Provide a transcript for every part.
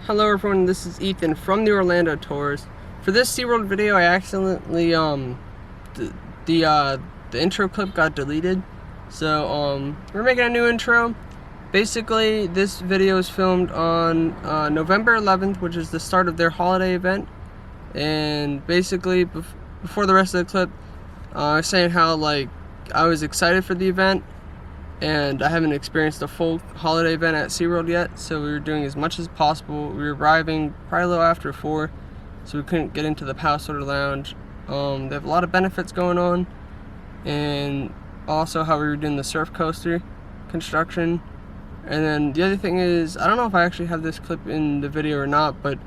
Hello everyone, this is Ethan from the Orlando Tours. For this SeaWorld video, I accidentally, the intro clip got deleted. So, we're making a new intro. Basically, this video is filmed on November 11th, which is the start of their holiday event. And basically, before the rest of the clip, I was saying how, I was excited for the event. And I haven't experienced a full holiday event at SeaWorld yet, so we were doing as much as possible. We were arriving probably a little after 4, so we couldn't get into the Pass Holder Lounge. They have a lot of benefits going on, and also how we were doing the surf coaster construction. And then the other thing is, I don't know if I actually have this clip in the video or not, but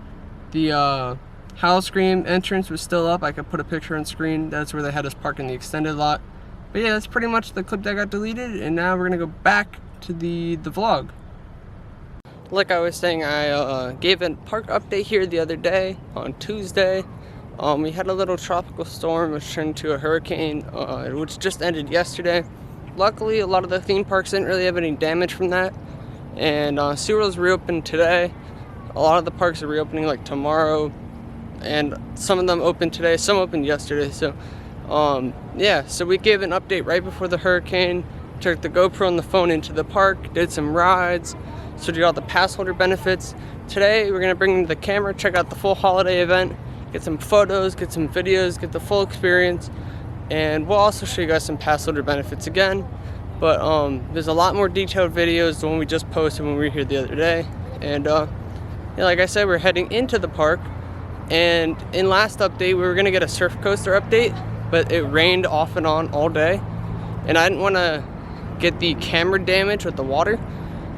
the Howl Scream entrance was still up. I could put a picture on screen. That's where they had us park in the extended lot. But yeah, that's pretty much the clip that got deleted, and now we're gonna go back to the vlog. Like I was saying, I gave a park update here the other day on Tuesday. We had a little tropical storm which turned into a hurricane, which just ended yesterday. Luckily, a lot of the theme parks didn't really have any damage from that, and SeaWorld's reopened today. A lot of the parks are reopening like tomorrow, and some of them opened today, some opened yesterday. So yeah, so we gave an update right before the hurricane, took the GoPro on the phone into the park, did some rides, so did all the pass holder benefits. Today we're gonna bring the camera, check out the full holiday event, get some photos, get some videos, get the full experience, and we'll also show you guys some pass holder benefits again. But there's a lot more detailed videos than one we just posted when we were here the other day. And yeah, like I said, we're heading into the park, and in last update we were gonna get a surf coaster update, but it rained off and on all day, and I didn't want to get the camera damage with the water.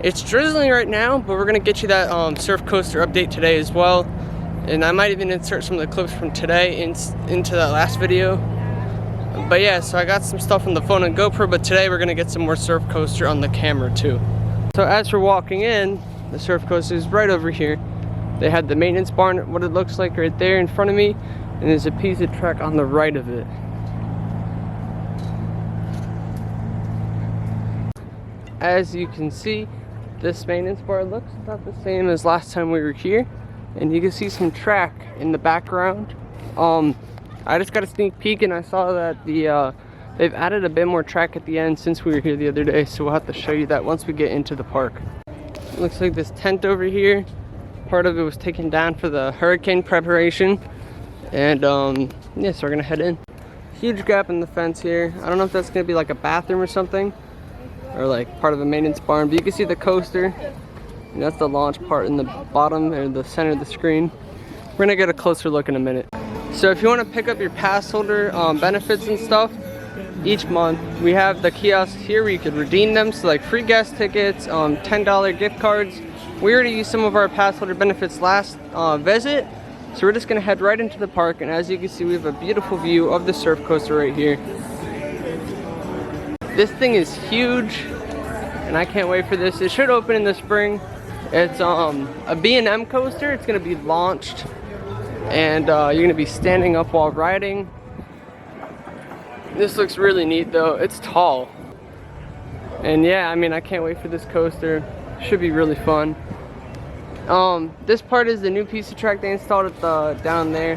It's drizzling right now, but we're gonna get you that surf coaster update today as well, and I might even insert some of the clips from today into that last video. But yeah, so I got some stuff on the phone and GoPro, but today we're gonna get some more surf coaster on the camera too. So as we're walking in, the surf coaster is right over here. They had the maintenance barn, what it looks like right there in front of me, and there's a piece of track on the right of it. As you can see, this maintenance bar looks about the same as last time we were here, and you can see some track in the background. I just got a sneak peek and I saw that they've added a bit more track at the end since we were here the other day, so we'll have to show you that once we get into the park. Looks like this tent over here, part of it was taken down for the hurricane preparation, and yeah, so we're gonna head in. Huge gap in the fence here. I don't know if that's gonna be like a bathroom or something, or like part of a maintenance barn, but you can see the coaster, and that's the launch part in the bottom or the center of the screen. We're gonna get a closer look in a minute. So if you want to pick up your pass holder benefits and stuff each month, we have the kiosks here where you could redeem them, so like free guest tickets, $10 gift cards. We already used some of our pass holder benefits last visit, so we're just gonna head right into the park, and as you can see, we have a beautiful view of the surf coaster right here. This thing is huge, and I can't wait for this. It should open in the spring. It's a B&M coaster. It's gonna be launched, and you're gonna be standing up while riding. This looks really neat though. It's tall, and yeah, I mean, I can't wait for this coaster. Should be really fun. This part is the new piece of track they installed at down there.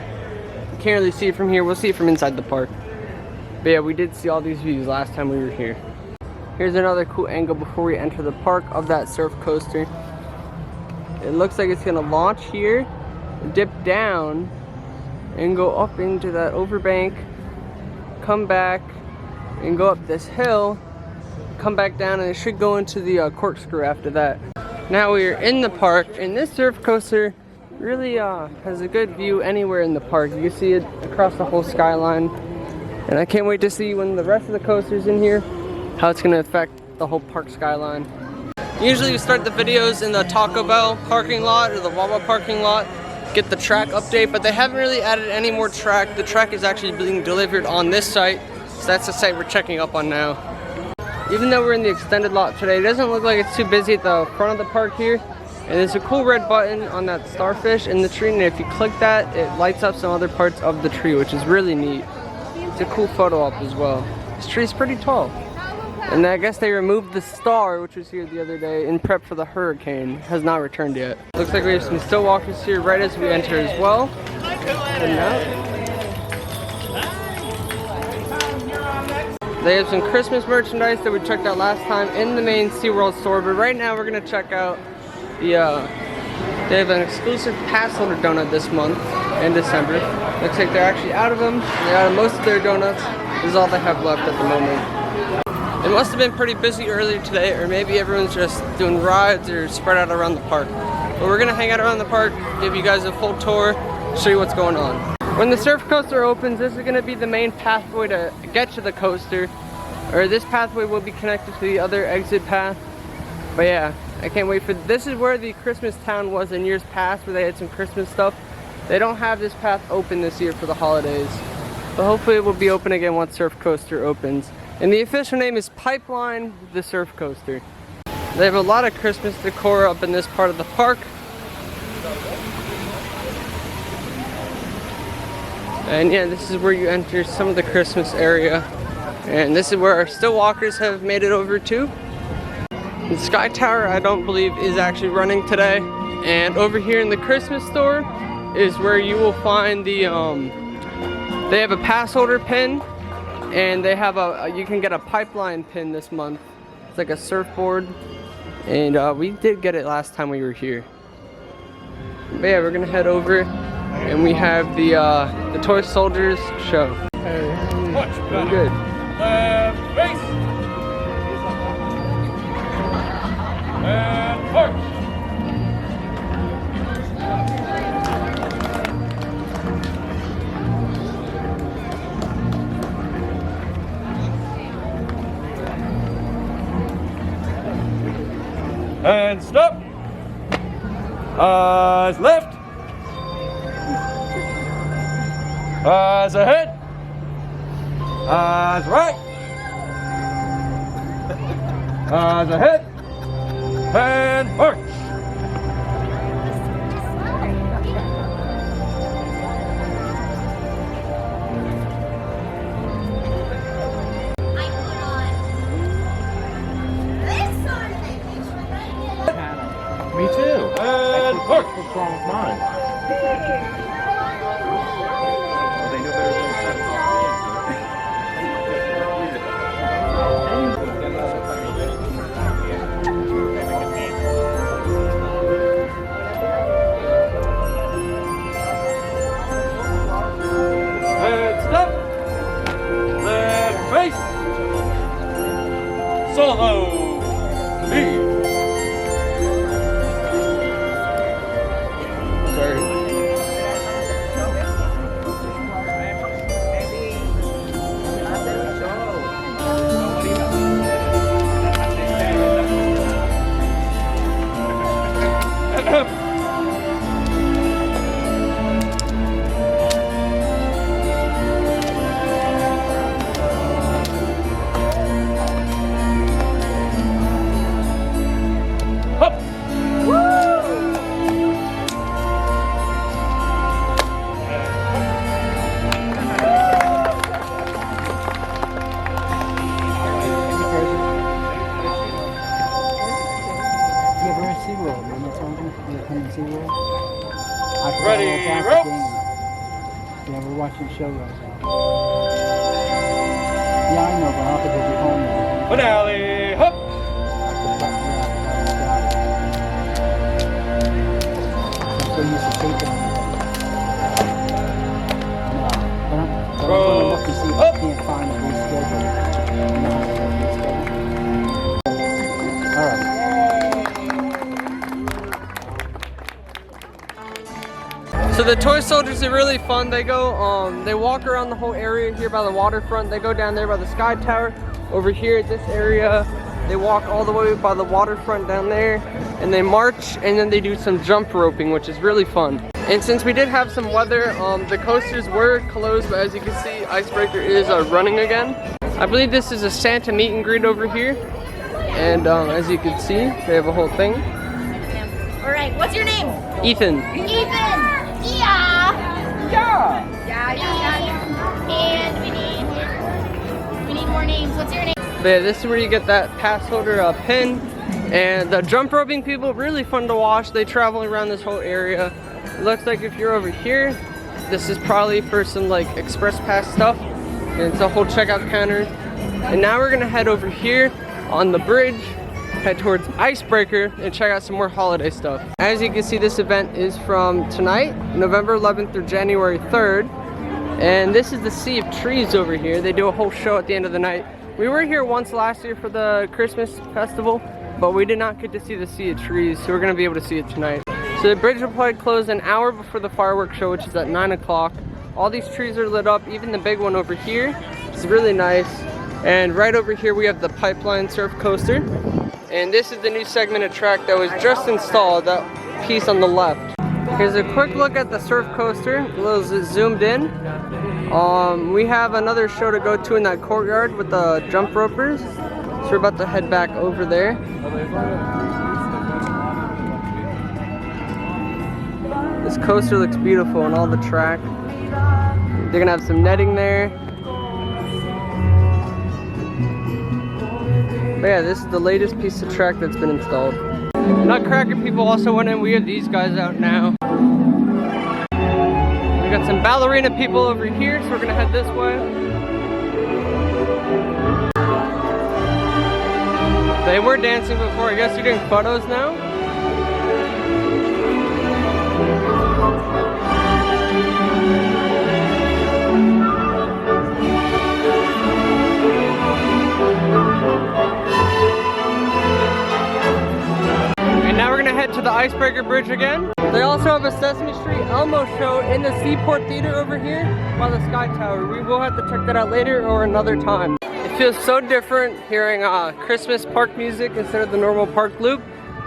You can't really see it from here. We'll see it from inside the park. But yeah, we did see all these views last time we were here. Here's another cool angle before we enter the park of that surf coaster. It looks like it's gonna launch here, dip down, and go up into that overbank, come back, and go up this hill, come back down, and it should go into the corkscrew after that. Now we are in the park, and this surf coaster really has a good view anywhere in the park. You can see it across the whole skyline. And I can't wait to see when the rest of the coasters in here, how it's gonna affect the whole park skyline. Usually we start the videos in the Taco Bell parking lot or the Wawa parking lot, get the track update, but they haven't really added any more track. The track is actually being delivered on this site, so that's the site we're checking up on now. Even though we're in the extended lot today, it doesn't look like it's too busy at the front of the park here. And there's a cool red button on that starfish in the tree, and if you click that, it lights up some other parts of the tree, which is really neat. It's a cool photo op as well. This tree's pretty tall. And I guess they removed the star, which was here the other day, in prep for the hurricane. Has not returned yet. Looks like we have some still walkers here right as we enter as well. Heading out. They have some Christmas merchandise that we checked out last time in the main SeaWorld store, but right now we're gonna check out the, they have an exclusive pass holder donut this month in December. Looks like they're actually out of them. They're out of most of their donuts. This is all they have left at the moment. It must have been pretty busy earlier today, or maybe everyone's just doing rides or spread out around the park. But we're gonna hang out around the park, give you guys a full tour, show you what's going on. When the surf coaster opens, this is going to be the main pathway to get to the coaster. Or this pathway will be connected to the other exit path. But yeah, I can't wait for this. Is where the Christmas town was in years past, where they had some Christmas stuff. They don't have this path open this year for the holidays. But hopefully it will be open again once Surf Coaster opens. And the official name is Pipeline the Surf Coaster. They have a lot of Christmas decor up in this part of the park. And yeah, this is where you enter some of the Christmas area. And this is where our still walkers have made it over to. The Sky Tower, I don't believe, is actually running today. And over here in the Christmas store is where you will find the, they have a pass holder pin. And they have you can get a pipeline pin this month. It's like a surfboard. And we did get it last time we were here. But yeah, we're gonna head over. And we have the Toy Soldiers show. Very good. Face. And march. And stop. Eyes left. Eyes ahead. Eyes right. Eyes ahead. And march. Me too. And march. What's wrong with mine? Solo lead. Sorry. SeaWorld, when it's over, we're coming to SeaWorld. Ready, ropes! Yeah, we're watching the show right now. Yeah, I know, but I'll have to go get home now. Finale, hop! I'm so used to taking them. No, but I'm Roll going to look and see if I can't find a reschedule. No, reschedule. All right. So the Toy Soldiers are really fun. They go, they walk around the whole area here by the waterfront. They go down there by the Sky Tower. Over here at this area, they walk all the way by the waterfront down there, and they march, and then they do some jump roping, which is really fun. And since we did have some weather, the coasters were closed, but as you can see, Icebreaker is running again. I believe this is a Santa meet and greet over here, and as you can see, they have a whole thing. All right, what's your name? Ethan. Ethan. Yeah. And we need more names. What's your name? But yeah, this is where you get that pass holder pin. And the jump roping people, really fun to watch. They travel around this whole area. It looks like if you're over here, this is probably for some like express pass stuff. And it's a whole checkout counter. And now we're gonna head over here on the bridge, head towards Icebreaker, and check out some more holiday stuff. As you can see, this event is from tonight, November 11th through January 3rd. And this is the Sea of Trees over here. They do a whole show at the end of the night. We were here once last year for the Christmas festival, but we did not get to see the Sea of Trees, so we're gonna be able to see it tonight. So the bridge will probably close an hour before the fireworks show, which is at 9 o'clock. All these trees are lit up, even the big one over here. It's really nice. And right over here we have the Pipeline Surf Coaster. And this is the new segment of track that was just installed, that piece on the left. Here's a quick look at the surf coaster, a little zoomed in. We have another show to go to in that courtyard with the jump ropers. So we're about to head back over there. This coaster looks beautiful and all the track. They're gonna have some netting there. But yeah, this is the latest piece of track that's been installed. Nutcracker people also went in. We have these guys out now. We got some ballerina people over here, so we're gonna head this way. They were dancing before. I guess you're doing photos now? To the Icebreaker Bridge again. They also have a Sesame Street Elmo show in the Seaport Theater over here by the Sky Tower. We will have to check that out later or another time. It feels so different hearing Christmas park music instead of the normal park loop.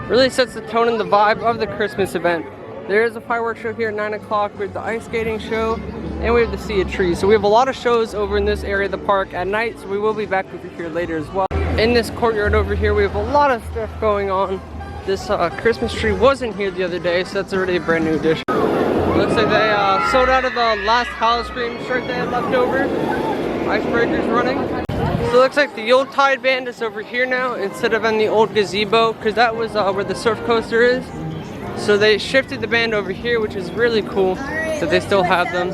Really sets the tone and the vibe of the Christmas event. There is a fireworks show here at 9 o'clock. We have the ice skating show and we have the Sea of Trees. So we have a lot of shows over in this area of the park at night, so we will be back over here later as well. In this courtyard over here, we have a lot of stuff going on. This Christmas tree wasn't here the other day, so that's already a brand new addition. Looks like they sold out of the last Howl-O-Scream shirt they had left over. Icebreaker's running. So it looks like the Yuletide band is over here now instead of in the old gazebo, because that was where the surf coaster is. So they shifted the band over here, which is really cool that they still have them.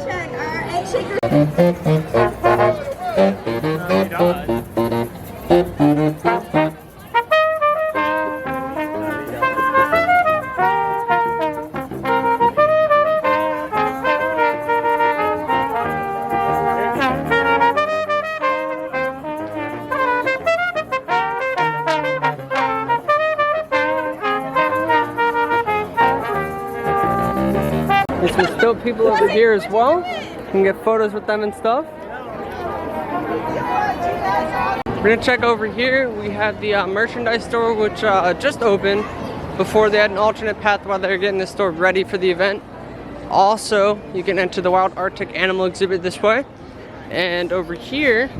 There's some still people over here as well. You can get photos with them and stuff. We're gonna check over here. We have the merchandise store, which just opened before they had an alternate path while they were getting the store ready for the event. Also, you can enter the Wild Arctic Animal Exhibit this way. And over here,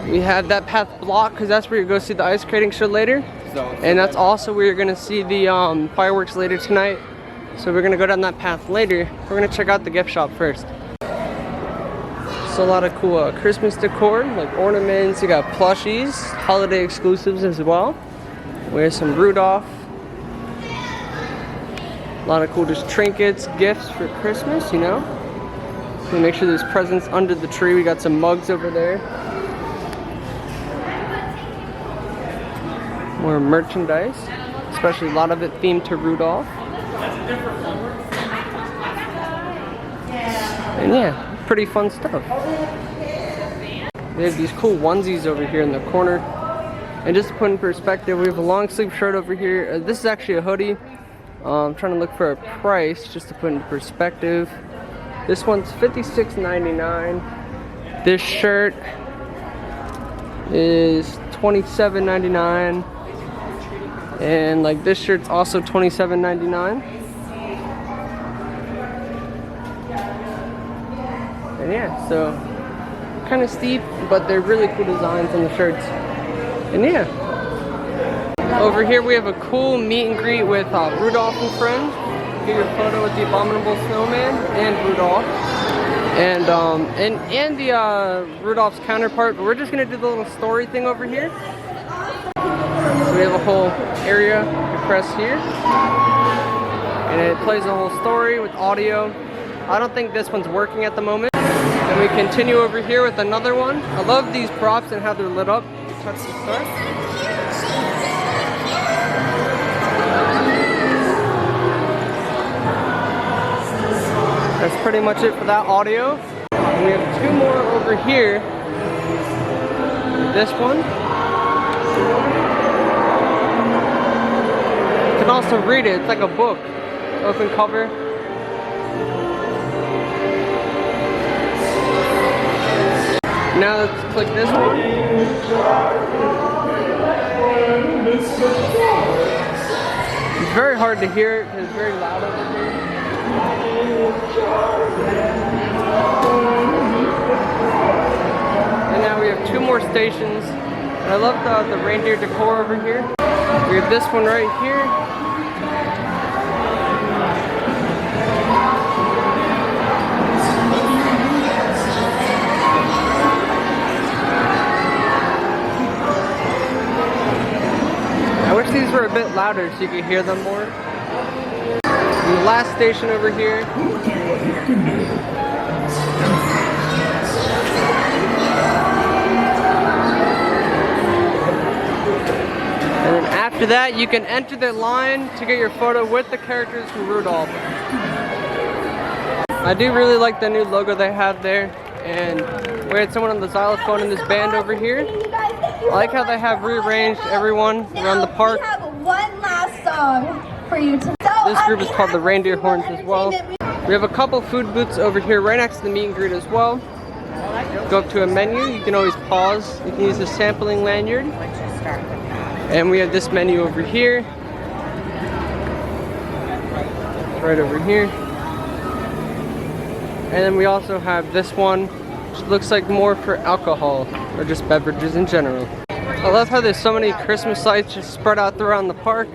we have that path blocked because that's where you go see the ice skating show later. And that's also where you're gonna see the fireworks later tonight. So we're gonna go down that path later. We're gonna check out the gift shop first. So a lot of cool Christmas decor, like ornaments. You got plushies, holiday exclusives as well. We have some Rudolph. A lot of cool just trinkets, gifts for Christmas, you know. So make sure there's presents under the tree. We got some mugs over there. More merchandise, especially a lot of it themed to Rudolph. And yeah, pretty fun stuff. They have these cool onesies over here in the corner. And just to put in perspective, we have a long sleeve shirt over here. This is actually a hoodie. I'm trying to look for a price just to put into perspective. This one's $56.99. This shirt is $27.99. And like this shirt's also $27.99. And yeah, so kind of steep, but they're really cool designs on the shirts. And yeah, over here we have a cool meet and greet with Rudolph and Friends. Get your photo with the Abominable Snowman and Rudolph. and the Rudolph's counterpart, but we're just gonna do the little story thing over here. So we have a whole area. You press here, and it plays a whole story with audio. I don't think this one's working at the moment. And we continue over here with another one. I love these props and how they're lit up. Touch the start. That's pretty much it for that audio. And we have two more over here. This one. You can also read it. It's like a book. Open cover. Now let's click this one. It's very hard to hear it because it's very loud over here. And now we have two more stations. And I love the reindeer decor over here. We have this one right here. I wish these were a bit louder so you could hear them more. And the last station over here. And then after that, you can enter the line to get your photo with the characters from Rudolph. I do really like the new logo they have there. And we had someone on the xylophone in this band over here. I like how they have rearranged everyone around the park. We have one last song for you to. This group is called the Reindeer Horns as well. We have a couple food booths over here right next to the meet and greet as well. Go up to a menu, you can always pause. You can use the sampling lanyard. And we have this menu over here. Right over here. And then we also have this one, which looks like more for alcohol or just beverages in general. I love how there's so many Christmas lights just spread out throughout the park.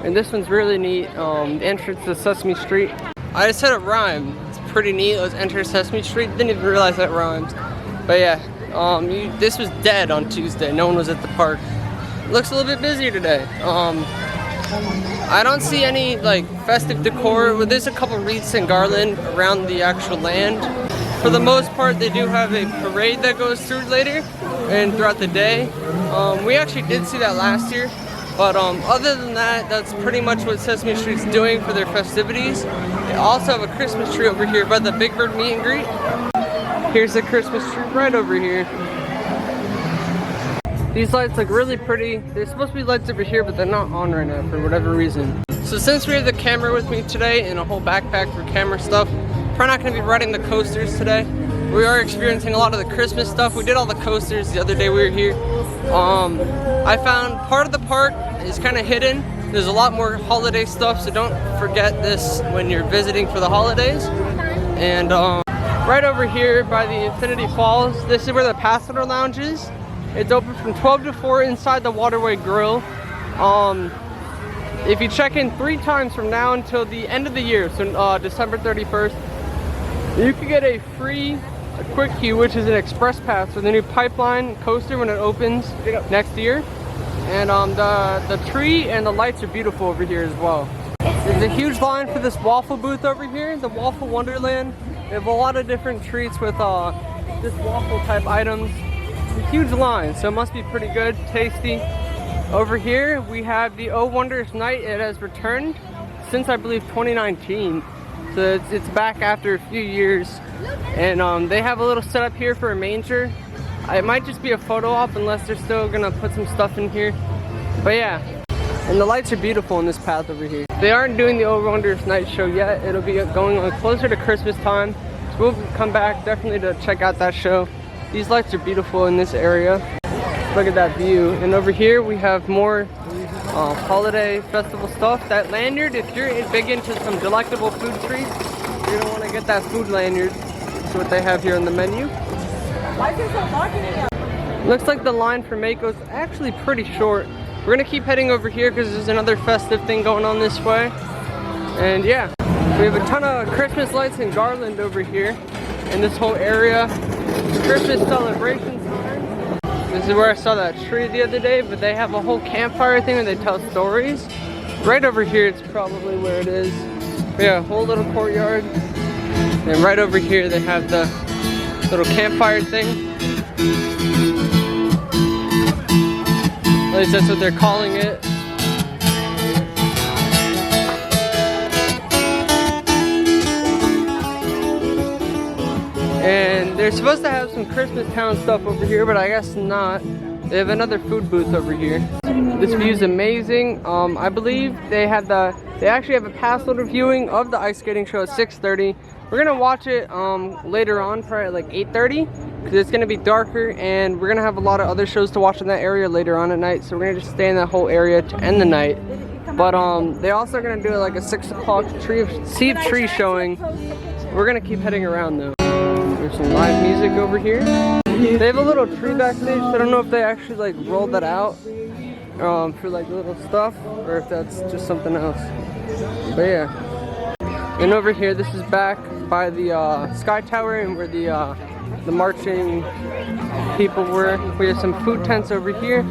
And this one's really neat, the entrance to Sesame Street. I just said it rhymed. It's pretty neat. It was Enter Sesame Street. Didn't even realize that rhymes. But yeah, this was dead on Tuesday. No one was at the park. Looks a little bit busier today. I don't see any like festive decor. Well, there's a couple wreaths and garland around the actual land. For the most part, they do have a parade that goes through later and throughout the day. We actually did see that last year. But other than that, that's pretty much what Sesame Street's doing for their festivities. They also have a Christmas tree over here by the Big Bird meet and greet. Here's the Christmas tree right over here. These lights look really pretty. There's supposed to be lights over here, but they're not on right now for whatever reason. So since we have the camera with me today and a whole backpack for camera stuff, probably not going to be riding the coasters today. We are experiencing a lot of the Christmas stuff. We did all the coasters the other day we were here. I found part of the park is kind of hidden. There's a lot more holiday stuff, so don't forget this when you're visiting for the holidays. And right over here by the Infinity Falls, this is where the Passenger Lounge is. It's open from 12 to 4 inside the Waterway Grill. If you check in 3 times from now until the end of the year, so December 31st, you can get a free quick queue, which is an express pass for the new pipeline coaster when it opens next year. And the tree and the lights are beautiful over here as well. There's a huge line for this waffle booth over here, the Waffle Wonderland. They have a lot of different treats with just waffle type items. It's a huge line, so it must be pretty good, tasty. Over here we have the Oh Wondrous Night. It has returned since I believe 2019. So it's back after a few years. And they have a little setup here for a manger. It might just be a photo op unless they're still gonna put some stuff in here. But yeah, and the lights are beautiful in this path over here. They aren't doing the Oh Wondrous Night show yet. It'll be going on closer to Christmas time. So we'll come back definitely to check out that show. These lights are beautiful in this area. Look at that view. And over here we have more holiday festival stuff. That lanyard, if you're big into some delectable food treats, you're gonna want to get that food lanyard. That's what they have here on the menu. Why is there so marketing here? Looks like the line for Mako's actually pretty short. We're gonna keep heading over here because there's another festive thing going on this way. And yeah, we have a ton of Christmas lights and garland over here. in this whole area. Christmas celebration time. This is where I saw that tree the other day, but they have a whole campfire thing where they tell stories. Right over here, it's probably where it is. But yeah, a whole little courtyard. And right over here, they have the little campfire thing. At least that's what they're calling it. And they're supposed to have some Christmas town stuff over here, but I guess not. They have another food booth over here. This view is amazing. I believe they actually have a pass holder viewing of the ice skating show at 6:30. We're gonna watch it later on, probably at like 8:30, because it's gonna be darker, and we're gonna have a lot of other shows to watch in that area later on at night. So we're gonna just stay in that whole area to end the night. But they also are gonna do like a 6 o'clock sea of tree showing. We're gonna keep heading around though. There's some live music over here. They have a little tree backstage. I don't know if they actually like rolled that out for like little stuff, or if that's just something else. But yeah. And over here, this is back by the Sky Tower, and where the marching people were. We have some food tents over here.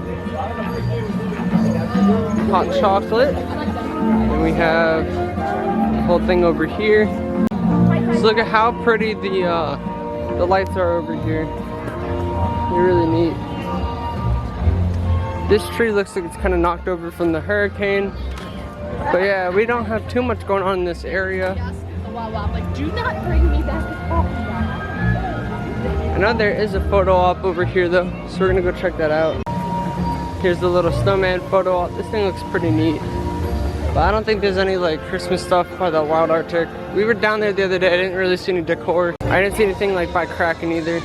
Hot chocolate. And we have the whole thing over here. So look at how pretty the lights are over here. They're really neat. This tree looks like it's kind of knocked over from the hurricane. But yeah, we don't have too much going on in this area. Like, do not bring me back. I know there is a photo op over here though, so we're gonna go check that out. Here's the little snowman photo op. This thing looks pretty neat. But I don't think there's any like Christmas stuff by the Wild Arctic. We were down there the other day. I didn't really see any decor. I didn't see anything like by Kraken either.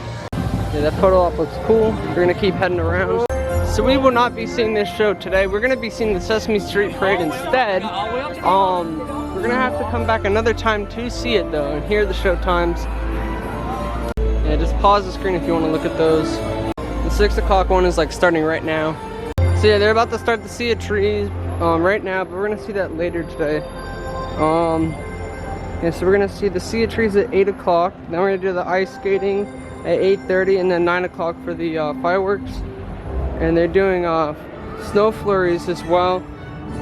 Yeah, that photo op looks cool. We're gonna keep heading around. So we will not be seeing this show today. We're gonna be seeing the Sesame Street Parade instead. We're gonna have to come back another time to see it though, and hear the show times. Yeah, just pause the screen if you want to look at those. The 6 o'clock one is like starting right now. So yeah, they're about to start the Sea of Trees right now, but we're gonna see that later today. Yeah, so we're gonna see the Sea of Trees at 8 o'clock. Then we're gonna do the ice skating at 8:30, and then 9 o'clock for the fireworks. And they're doing snow flurries as well.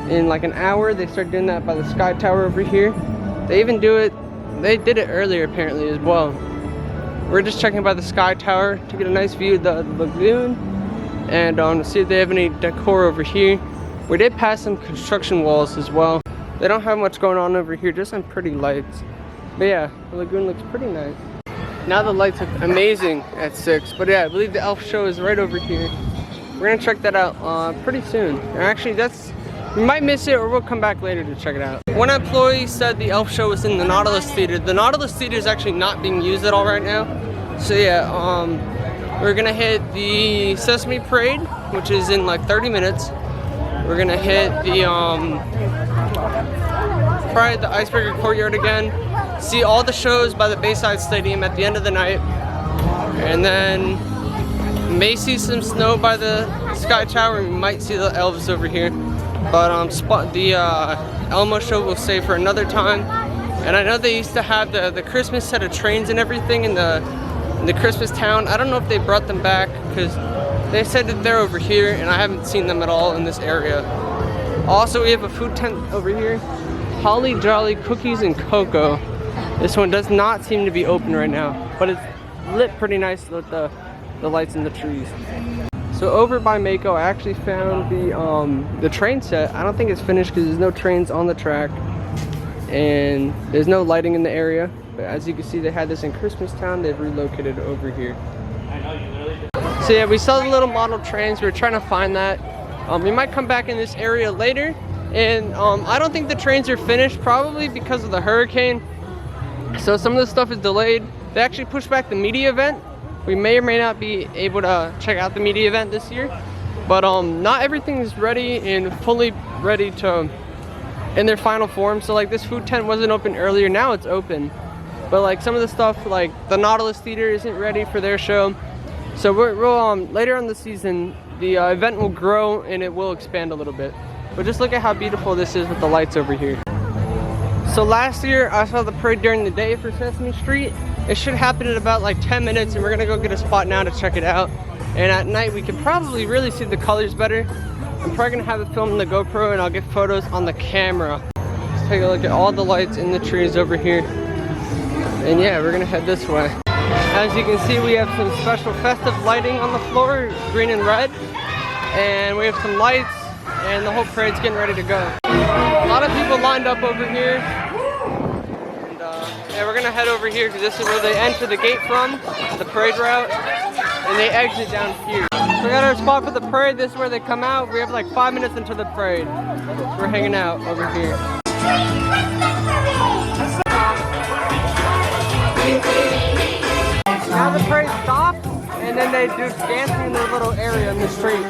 In like an hour, they start doing that by the Sky Tower over here. They even do it, they did it earlier apparently as well. We're just checking by the Sky Tower to get a nice view of the lagoon, and to see if they have any decor over here. We did pass some construction walls as well. They don't have much going on over here, just some pretty lights. But yeah, the lagoon looks pretty nice. Now the lights look amazing at 6, but yeah, I believe the elf show is right over here. We're gonna check that out pretty soon. And actually, we might miss it, or we'll come back later to check it out. One employee said the elf show was in the Nautilus Theater. The Nautilus Theater is actually not being used at all right now. So yeah, we're gonna hit the Sesame Parade, which is in like 30 minutes. We're gonna hit the probably the Icebreaker Courtyard again. See all the shows by the Bayside Stadium at the end of the night, and then may see some snow by the Sky Tower. We might see the elves over here, but the Elmo show we'll save for another time. And I know they used to have the Christmas set of trains and everything in the Christmas town. I don't know if they brought them back, because they said that they're over here, and I haven't seen them at all in this area. Also, we have a food tent over here, Holly Jolly Cookies and Cocoa. This one does not seem to be open right now, but it's lit pretty nice with the lights and the trees. So over by Mako, I actually found the train set. I don't think it's finished because there's no trains on the track, and there's no lighting in the area. But as you can see, they had this in Christmas Town. They've relocated over here. So yeah, we saw the little model trains. We're trying to find that. We might come back in this area later, and I don't think the trains are finished, probably because of the hurricane. So some of the stuff is delayed. They actually pushed back the media event. We may or may not be able to check out the media event this year, but not everything is ready and fully ready to in their final form. So like this food tent wasn't open earlier, now it's open, but like some of the stuff like the Nautilus Theater isn't ready for their show. So we'll later on the season the event will grow and it will expand a little bit. But just look at how beautiful this is with the lights over here. So last year I saw the parade during the day for Sesame Street. It should happen in about like 10 minutes, and we're gonna go get a spot now to check it out. And at night we can probably really see the colors better. I'm probably gonna have it filmed on the GoPro, and I'll get photos on the camera. Let's take a look at all the lights in the trees over here. And yeah, we're gonna head this way. As you can see, we have some special festive lighting on the floor, green and red. And we have some lights, and the whole parade's getting ready to go. A lot of people lined up over here. And yeah, we're gonna head over here because this is where they enter the gate from, the parade route, and they exit down here. So we got our spot for the parade. This is where they come out. We have like 5 minutes until the parade. We're hanging out over here. Now the parade stops, and then they do dancing in their little area in the street.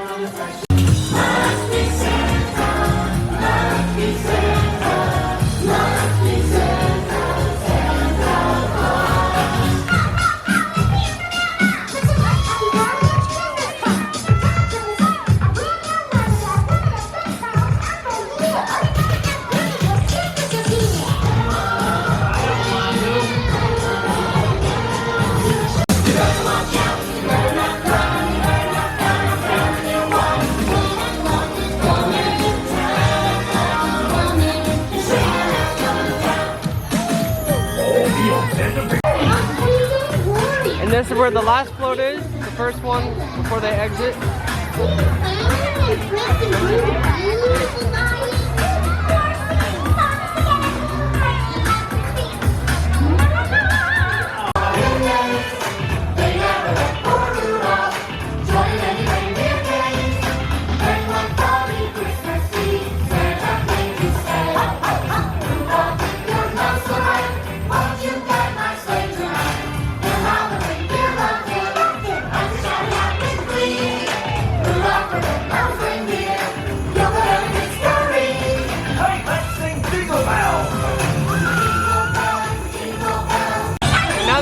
And this is where the last float is, the first one before they exit.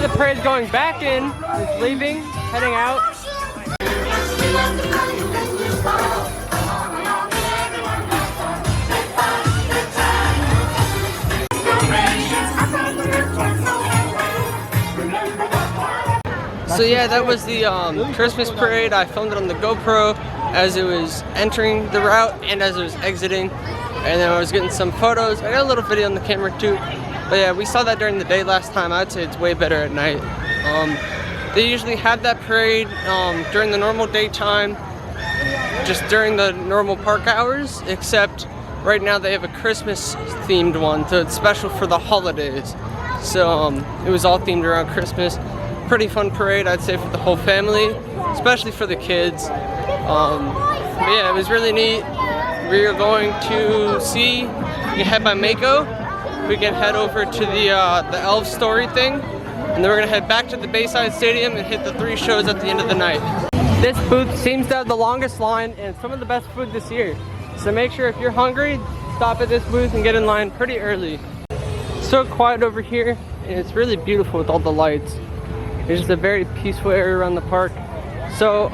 The parade's going back in, it's leaving, heading out. So yeah, that was the Christmas parade. I filmed it on the GoPro as it was entering the route and as it was exiting. And then I was getting some photos. I got a little video on the camera too. But yeah, we saw that during the day last time. I'd say it's way better at night. They usually have that parade during the normal daytime, just during the normal park hours, except right now they have a Christmas themed one, so it's special for the holidays. So it was all themed around Christmas. Pretty fun parade, I'd say, for the whole family, especially for the kids. But yeah, it was really neat. We are going to see, we can head by Mako. We can head over to the Elf Story thing, and then we're gonna head back to the Bayside Stadium and hit the 3 shows at the end of the night. This booth seems to have the longest line and some of the best food this year. So make sure if you're hungry, stop at this booth and get in line pretty early. It's so quiet over here, and it's really beautiful with all the lights. It's just a very peaceful area around the park. So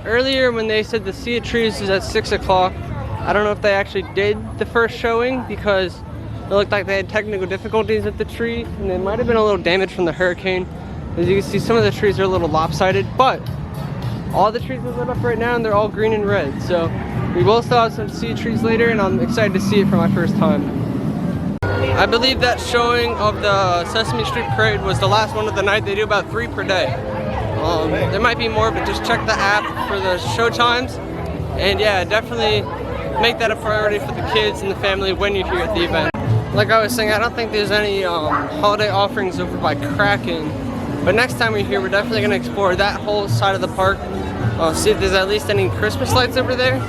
earlier when they said the Sea of Trees is at 6 o'clock, I don't know if they actually did the first showing because it looked like they had technical difficulties with the tree, and they might have been a little damaged from the hurricane. As you can see, some of the trees are a little lopsided, but all the trees are lit up right now and they're all green and red. So we will still have some sea trees later, and I'm excited to see it for my first time. I believe that showing of the Sesame Street Parade was the last one of the night. They do about 3 per day. There might be more, but just check the app for the show times. And yeah, definitely make that a priority for the kids and the family when you're here at the event. Like I was saying, I don't think there's any holiday offerings over by Kraken, but next time we're here, we're definitely going to explore that whole side of the park, see if there's at least any Christmas lights over there.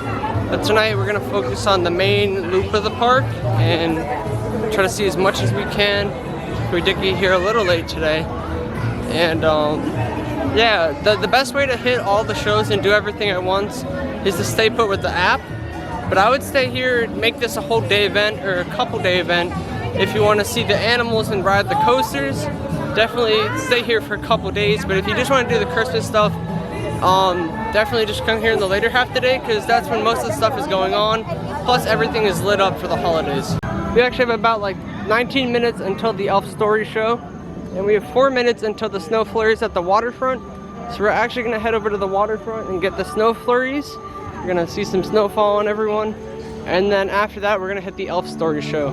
But tonight we're going to focus on the main loop of the park and try to see as much as we can. We did get here a little late today, and yeah, the best way to hit all the shows and do everything at once is to stay put with the app. But I would stay here, make this a whole day event or a couple day event. If you want to see the animals and ride the coasters, definitely stay here for a couple days. But if you just want to do the Christmas stuff, definitely just come here in the later half of the day, because that's when most of the stuff is going on. Plus everything is lit up for the holidays. We actually have about like 19 minutes until the elf story show, and we have 4 minutes until the snow flurries at the waterfront. So we're actually gonna head over to the waterfront and get the snow flurries. We're gonna see some snowfall on everyone, and then after that we're gonna hit the elf story show.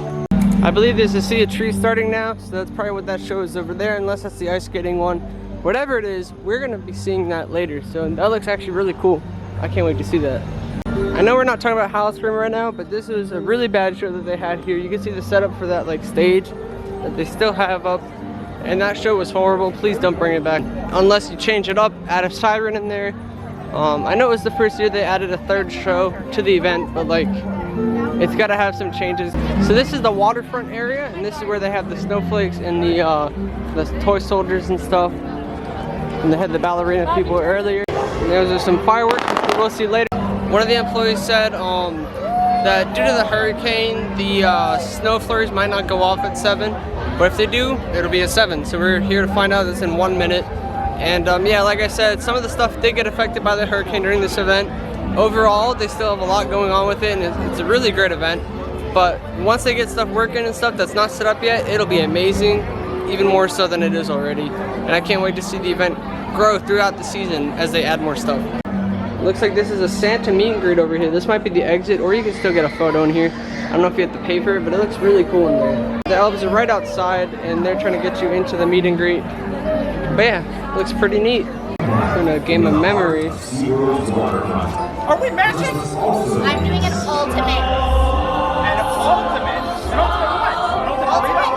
I believe there's a sea of trees starting now, so that's probably what that show is over there, unless that's the ice skating one. Whatever it is, we're gonna be seeing that later, so that looks actually really cool. I can't wait to see that. I know we're not talking about House Room right now, but this is a really bad show that they had here. You can see the setup for that like stage that they still have up, and that show was horrible. Please don't bring it back unless you change it up, add a siren in there. I know it was the first year they added a third show to the event, but like it's got to have some changes. So this is the waterfront area, and this is where they have the snowflakes and the toy soldiers and stuff, and they had the ballerina people earlier, and there's some fireworks which we'll see later. One of the employees said that due to the hurricane, the snow flurries might not go off at 7, but if they do, it'll be at 7. So we're here to find out this in 1 minute. And yeah, like I said, some of the stuff did get affected by the hurricane during this event. Overall, they still have a lot going on with it, and it's a really great event. But once they get stuff working and stuff that's not set up yet, it'll be amazing, even more so than it is already. And I can't wait to see the event grow throughout the season as they add more stuff. Looks like this is a Santa meet and greet over here. This might be the exit, or you can still get a photo in here. I don't know if you have to pay for it, but it looks really cool in there. The elves are right outside, and they're trying to get you into the meet and greet. But yeah, looks pretty neat. In a game of memories. Are we matching? I'm doing an ultimate. An ultimate? An ultimate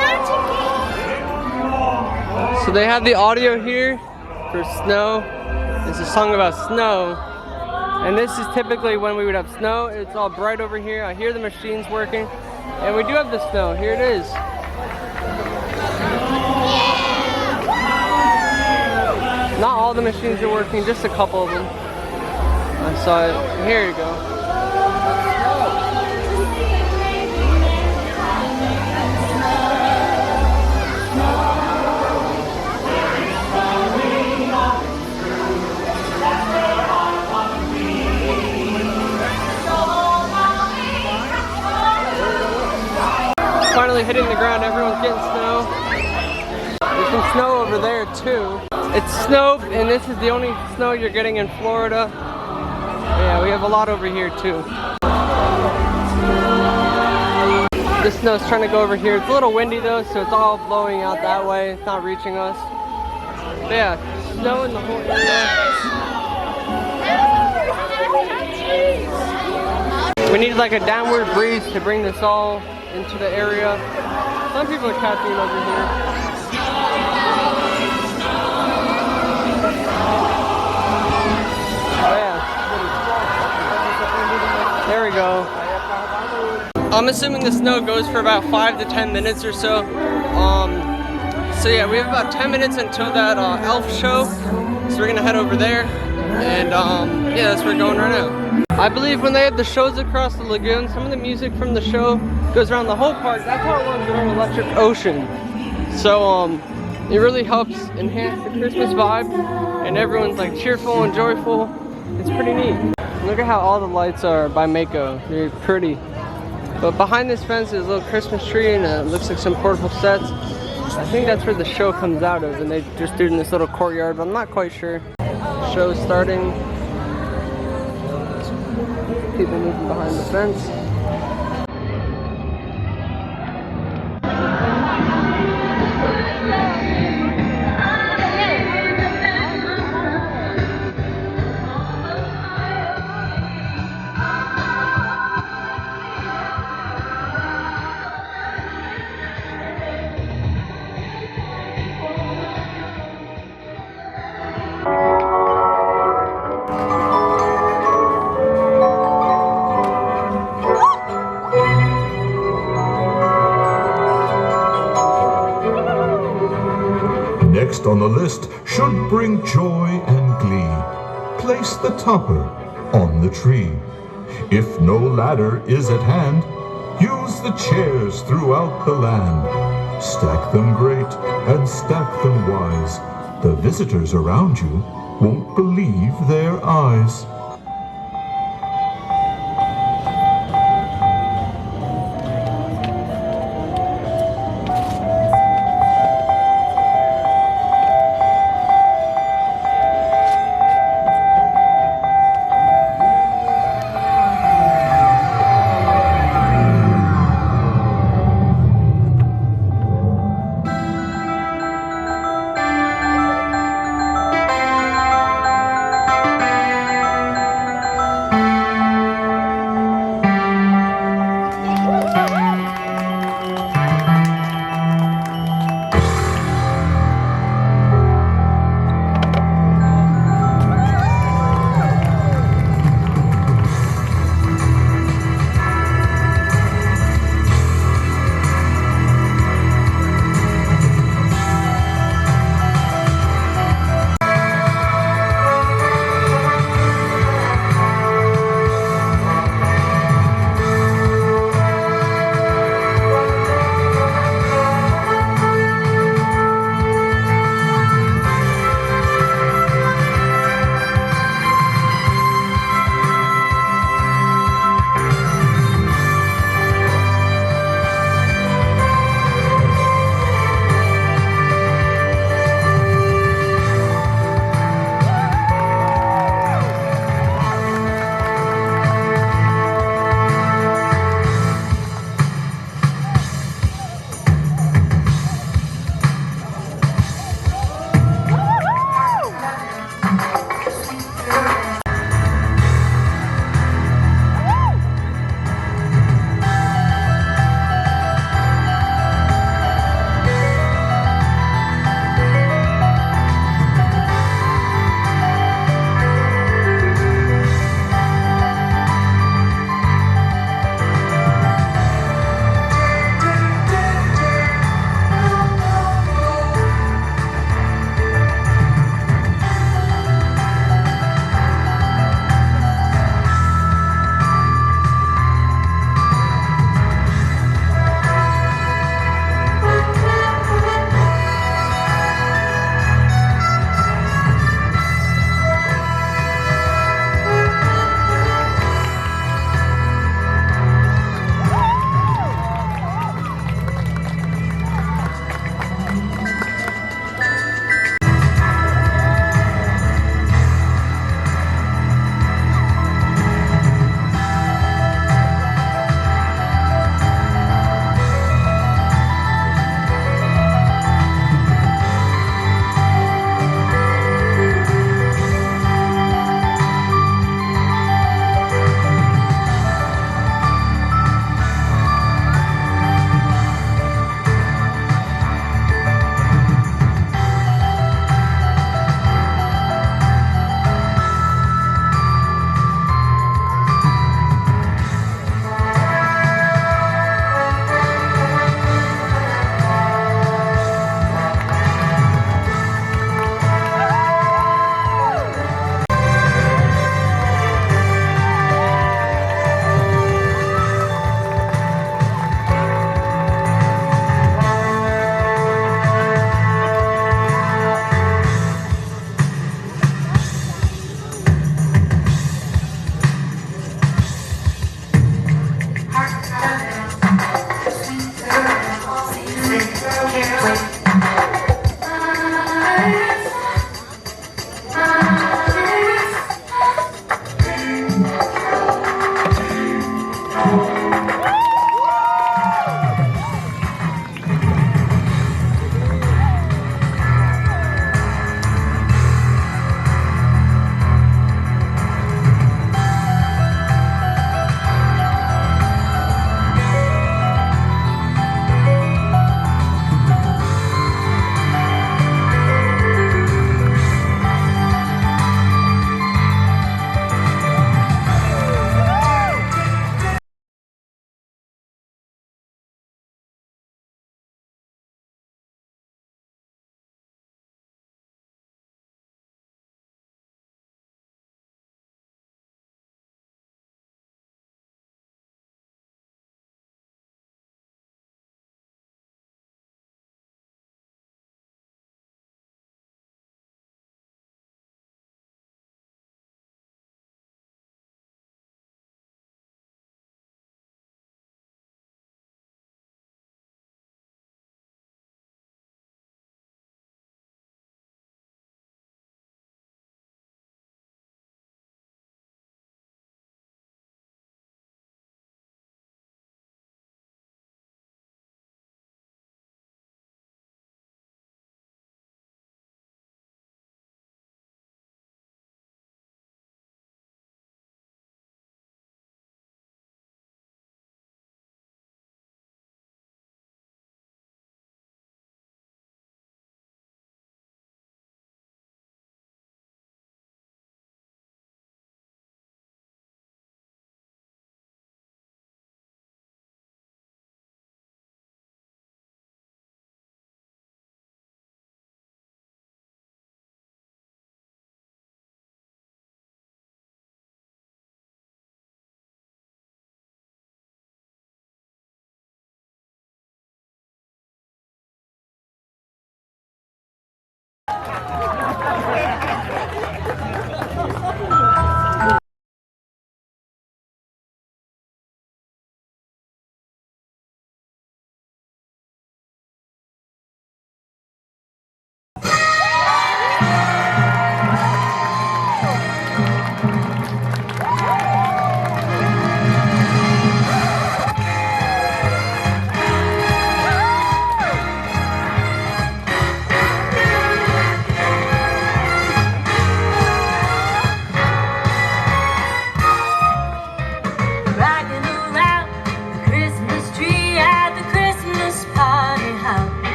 what? So they have the audio here for snow. It's a song about snow. And this is typically when we would have snow. It's all bright over here. I hear the machines working. And we do have the snow. Here it is. Not all the machines are working, just a couple of them. I saw it. Here you go. Finally hitting the ground, everyone's getting snow. There's some snow over there too. It's snow, and this is the only snow you're getting in Florida. Yeah, we have a lot over here too. This snow's trying to go over here. It's a little windy though, so it's all blowing out that way. It's not reaching us. But yeah, snow in the whole area. We need like a downward breeze to bring this all into the area. Some people are catching it over here. There we go. I'm assuming the snow goes for about 5 to 10 minutes or so. So yeah, we have about 10 minutes until that elf show. So we're gonna head over there, and yeah, that's where we're going right now. I believe when they have the shows across the lagoon, some of the music from the show goes around the whole park. That's how it runs around Electric Ocean. So it really helps enhance the Christmas vibe, and everyone's like cheerful and joyful. It's pretty neat. Look at how all the lights are by Mako. They're pretty. But behind this fence is a little Christmas tree, and it looks like some portable sets. I think that's where the show comes out of, and they just do it in this little courtyard, but I'm not quite sure. Show's starting. People moving behind the fence. Next on the list should bring joy and glee. Place the topper on the tree. If no ladder is at hand, use the chairs throughout the land. Stack them great and stack them wise. The visitors around you won't believe their eyes.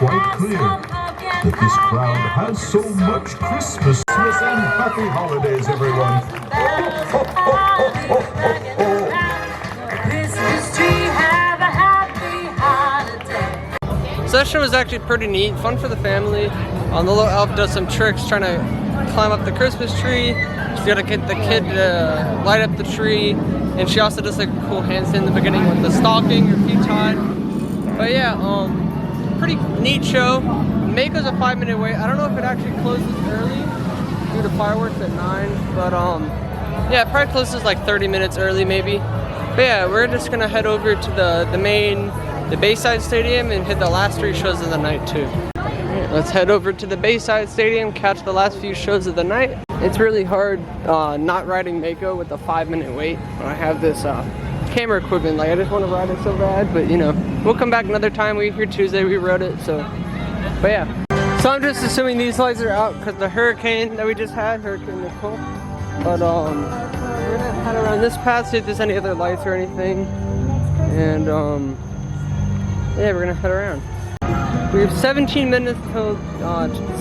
quite clear that this crowd has so much Christmas and happy holidays, everyone. Ho, ho, ho, ho, ho, ho. So that show was actually pretty neat, fun for the family. The little elf does some tricks trying to climb up the Christmas tree. She's got to get the kid to light up the tree, and she also does like a cool handstand in the beginning with the stocking, her feet tied. But yeah, pretty neat show. Mako's a 5-minute wait. I don't know if it actually closes early due to fireworks at 9, but yeah, it probably closes like 30 minutes early maybe. But yeah, we're just gonna head over to the Bayside Stadium and hit the last 3 shows of the night too. Alright, let's head over to the Bayside Stadium, catch the last few shows of the night. It's really hard not riding Mako with a 5-minute wait when I have this camera equipment. Like, I just want to ride it so bad, but you know, we'll come back another time. We're here Tuesday, we rode it, so. But yeah. So I'm just assuming these lights are out because the hurricane that we just had, Hurricane Nicole. But we're gonna head around this path, see if there's any other lights or anything. And yeah, we're gonna head around. We have 17 minutes till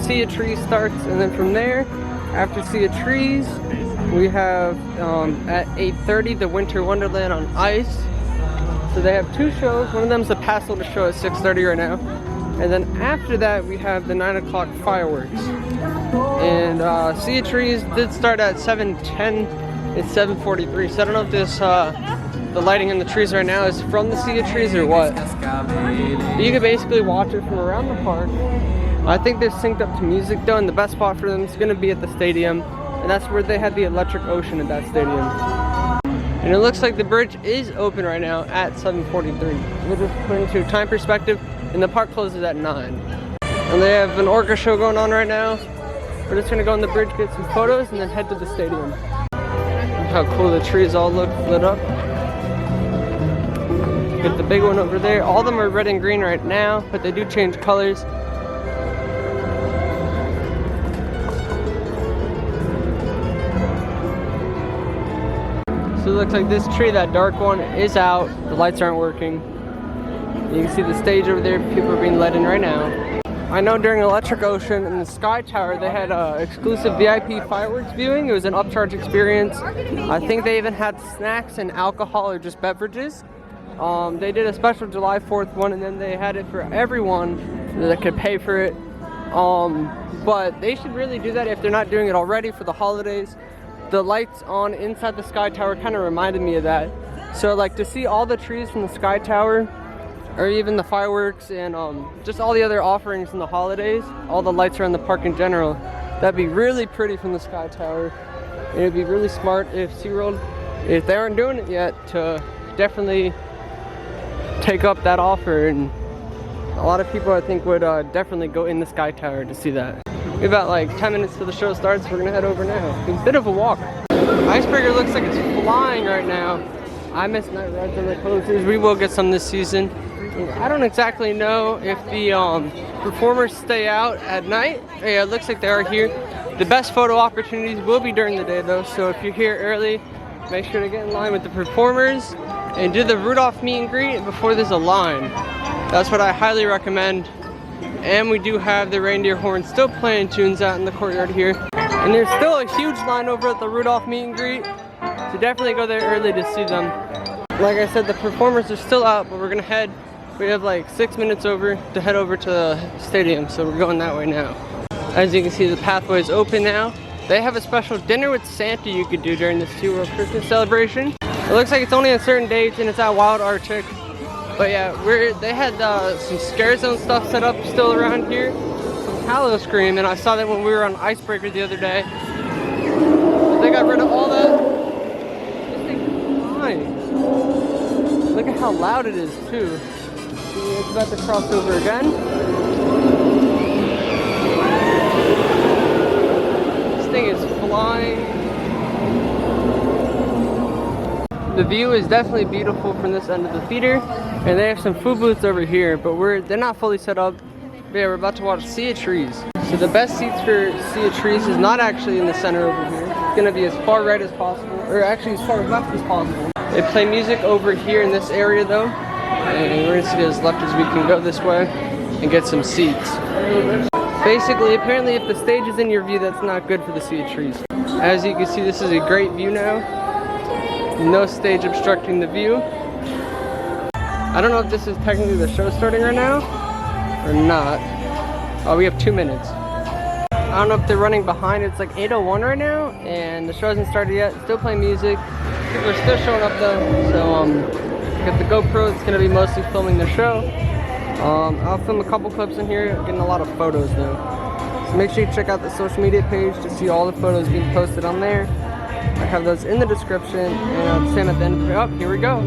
Sea of Trees starts, and then from there, after Sea of Trees, we have at 8:30 the Winter Wonderland on ice. So they have 2 shows. One of them is the Passover show at 6:30 right now, and then after that we have the 9 o'clock fireworks. And Sea of Trees did start at 7:10. It's 7:43. So I don't know if this the lighting in the trees right now is from the Sea of Trees or what. You can basically watch it from around the park. I think they're synced up to music though, and the best spot for them is going to be at the stadium, and that's where they had the electric ocean at that stadium. And it looks like the bridge is open right now at 7:43. We'll just put into time perspective, and the park closes at 9. And they have an orca show going on right now. We're just going to go on the bridge, get some photos, and then head to the stadium. Look how cool the trees all look lit up. Get the big one over there. All of them are red and green right now, but they do change colors. So it looks like this tree, that dark one, is out. The lights aren't working. You can see the stage over there. People are being let in right now. I know during Electric Ocean and the Sky Tower, they had exclusive VIP fireworks viewing. It was an upcharge experience. I think they even had snacks and alcohol or just beverages. They did a special July 4th one, and then they had it for everyone that could pay for it. But they should really do that if they're not doing it already for the holidays. The lights on inside the Sky Tower kind of reminded me of that. So like to see all the trees from the Sky Tower, or even the fireworks and just all the other offerings in the holidays, all the lights around the park in general, that'd be really pretty from the Sky Tower. And it'd be really smart if SeaWorld, if they aren't doing it yet, to definitely take up that offer. And a lot of people I think would definitely go in the Sky Tower to see that. We have about like 10 minutes till the show starts. We're gonna head over now. It's a bit of a walk. Icebreaker looks like it's flying right now. I miss night rides on the coasters. We will get some this season. I don't exactly know if the performers stay out at night. Yeah, it looks like they are here. The best photo opportunities will be during the day though, so if you're here early, make sure to get in line with the performers and do the Rudolph meet and greet before there's a line. That's what I highly recommend. And we do have the reindeer horn still playing tunes out in the courtyard here. And there's still a huge line over at the Rudolph meet and greet, so definitely go there early to see them. Like I said, the performers are still out, but we're gonna head. We have like 6 minutes over to head over to the stadium, so we're going that way now. As you can see, the pathway is open now. They have a special dinner with Santa you could do during the SeaWorld Christmas celebration. It looks like it's only on certain dates and it's at Wild Arctic. But yeah, they had some scare zone stuff set up still around here. Some Hallow Scream, and I saw that when we were on Icebreaker the other day. But they got rid of all that. This thing's fine. Look at how loud it is too. It's about to cross over again. This thing is flying. The view is definitely beautiful from this end of the theater, and they have some food booths over here, but they're not fully set up. But yeah, we're about to watch Sea of Trees. So the best seats for Sea of Trees is not actually in the center over here. It's gonna be as far right as possible, or actually as far left as possible. They play music over here in this area though. And we're gonna see as left as we can go this way. and get some seats. Basically, apparently if the stage is in your view, that's not good for the sea of trees. As you can see, this is a great view now. No stage obstructing the view. I don't know if this is technically the show starting right now or not. Oh, we have 2 minutes. I don't know if they're running behind. It's like 8:01 right now, and the show hasn't started yet. Still playing music. People are still showing up though. So got the GoPro. It's gonna be mostly filming the show. I'll film a couple clips in here. Getting a lot of photos though. So make sure you check out the social media page to see all the photos being posted on there. I have those in the description, and I'll stand at the end. Oh, here we go.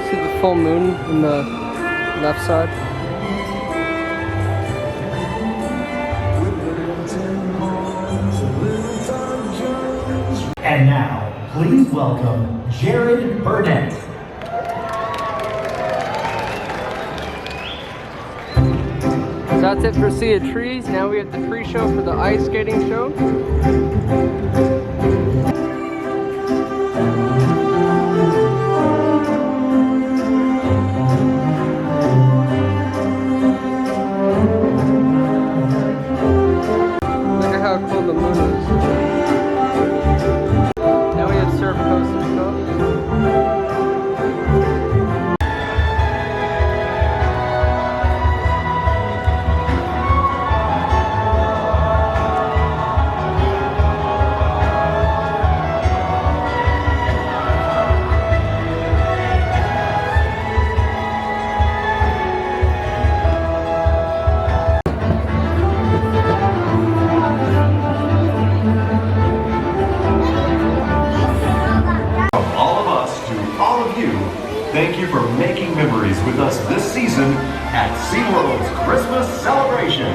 See the full moon in the left side. And now, please welcome Jared Burnett. So that's it for Sea of Trees. Now we have the pre-show for the ice skating show. Look at how cool the moon is. Now we have surf coast and stuff. Thank you for making memories with us this season at SeaWorld's Christmas celebration.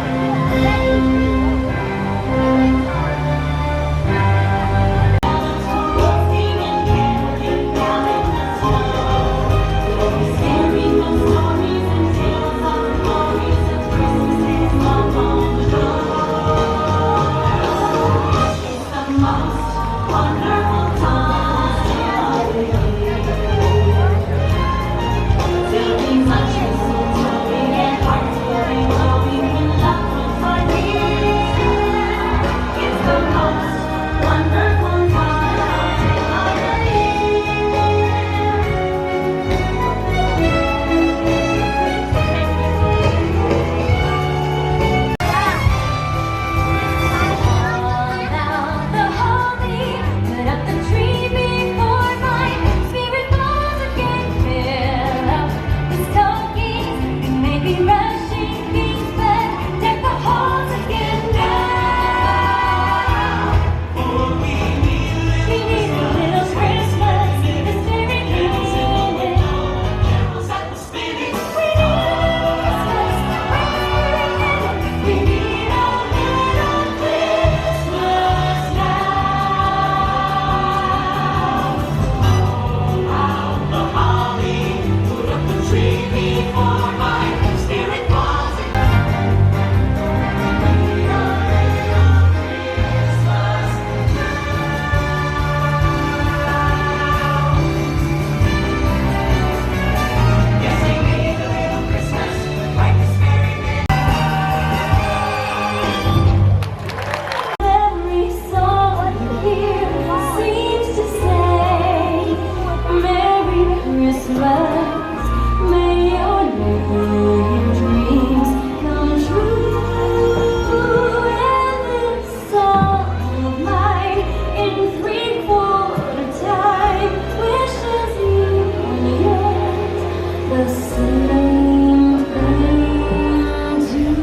Every song here seems to say, Merry Christmas, may your dreams come true. And this song of mine in 3/4 time wishes you and yours the same thing too.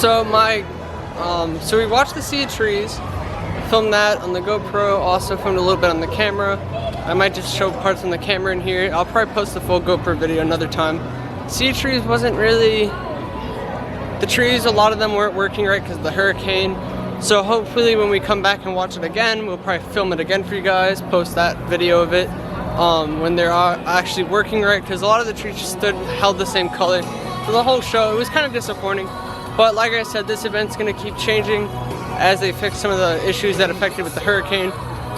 So so we watched the Sea of Trees, filmed that on the GoPro, also filmed a little bit on the camera. I might just show parts on the camera in here. I'll probably post the full GoPro video another time. Sea of Trees wasn't really, the trees, a lot of them weren't working right because of the hurricane. So hopefully when we come back and watch it again, we'll probably film it again for you guys, post that video of it when they're actually working right, because a lot of the trees just held the same color for the whole show. It was kind of disappointing. But like I said, this event's going to keep changing as they fix some of the issues that affected with the hurricane.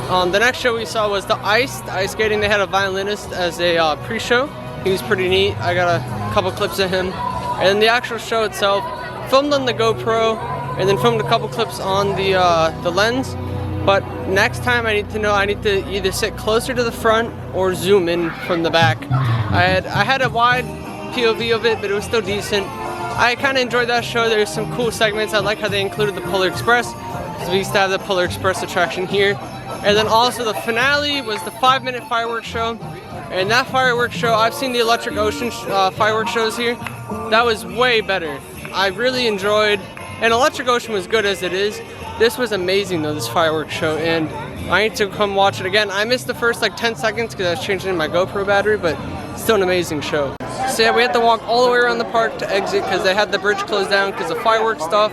The next show we saw was the ice skating. They had a violinist as a pre-show. He was pretty neat. I got a couple clips of him. And then the actual show itself, filmed on the GoPro, and then filmed a couple clips on the lens. But next time I need to either sit closer to the front or zoom in from the back. I had a wide POV of it, but it was still decent. I kind of enjoyed that show. There's some cool segments. I like how they included the Polar Express, because we used to have the Polar Express attraction here. And then also the finale was the 5-minute fireworks show. And that fireworks show, I've seen the Electric Ocean fireworks shows here. That was way better. I really enjoyed, and Electric Ocean was good as it is. This was amazing though, this fireworks show, and I need to come watch it again. I missed the first like 10 seconds because I was changing my GoPro battery, but still an amazing show. So yeah, we had to walk all the way around the park to exit because they had the bridge closed down because of fireworks stuff.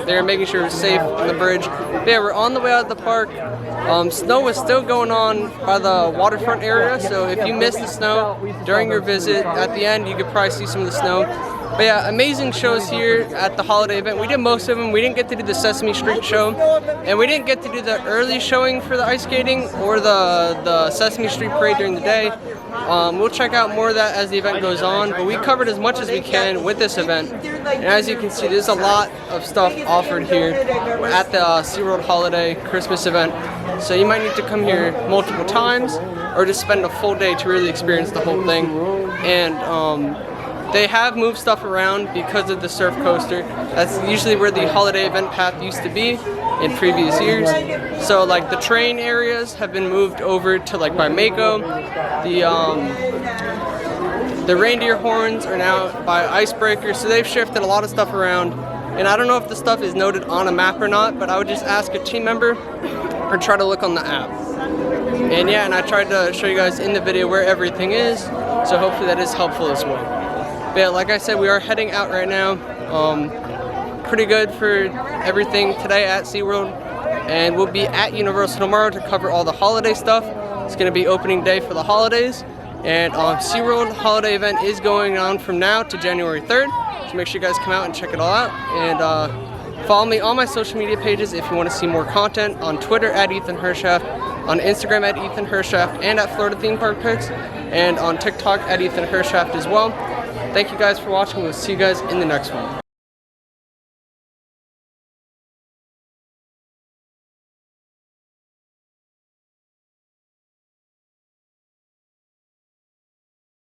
They were making sure it was safe on the bridge. But yeah, we're on the way out of the park. Snow was still going on by the waterfront area, so if you missed the snow during your visit, at the end you could probably see some of the snow. But yeah, amazing shows here at the holiday event. We did most of them. We didn't get to do the Sesame Street show, and we didn't get to do the early showing for the ice skating or the Sesame Street parade during the day. We'll check out more of that as the event goes on, but we covered as much as we can with this event. And as you can see, there's a lot of stuff offered here at the SeaWorld Holiday Christmas event. So you might need to come here multiple times or just spend a full day to really experience the whole thing. And they have moved stuff around because of the surf coaster. That's usually where the holiday event path used to be in previous years. So like the train areas have been moved over to like by Mako. The reindeer horns are now by Icebreaker. So they've shifted a lot of stuff around. And I don't know if the stuff is noted on a map or not, but I would just ask a team member or try to look on the app. And yeah, and I tried to show you guys in the video where everything is. So hopefully that is helpful as well. But yeah, like I said, we are heading out right now. Pretty good for everything today at SeaWorld. And we'll be at Universal tomorrow to cover all the holiday stuff. It's going to be opening day for the holidays. And SeaWorld holiday event is going on from now to January 3rd. So make sure you guys come out and check it all out. And follow me on my social media pages if you want to see more content. On Twitter at Ethan Hershaft, on Instagram at Ethan Hershaft, and at Florida Theme Park Pics, and on TikTok at Ethan Hershaft as well. Thank you guys for watching. We'll see you guys in the next one.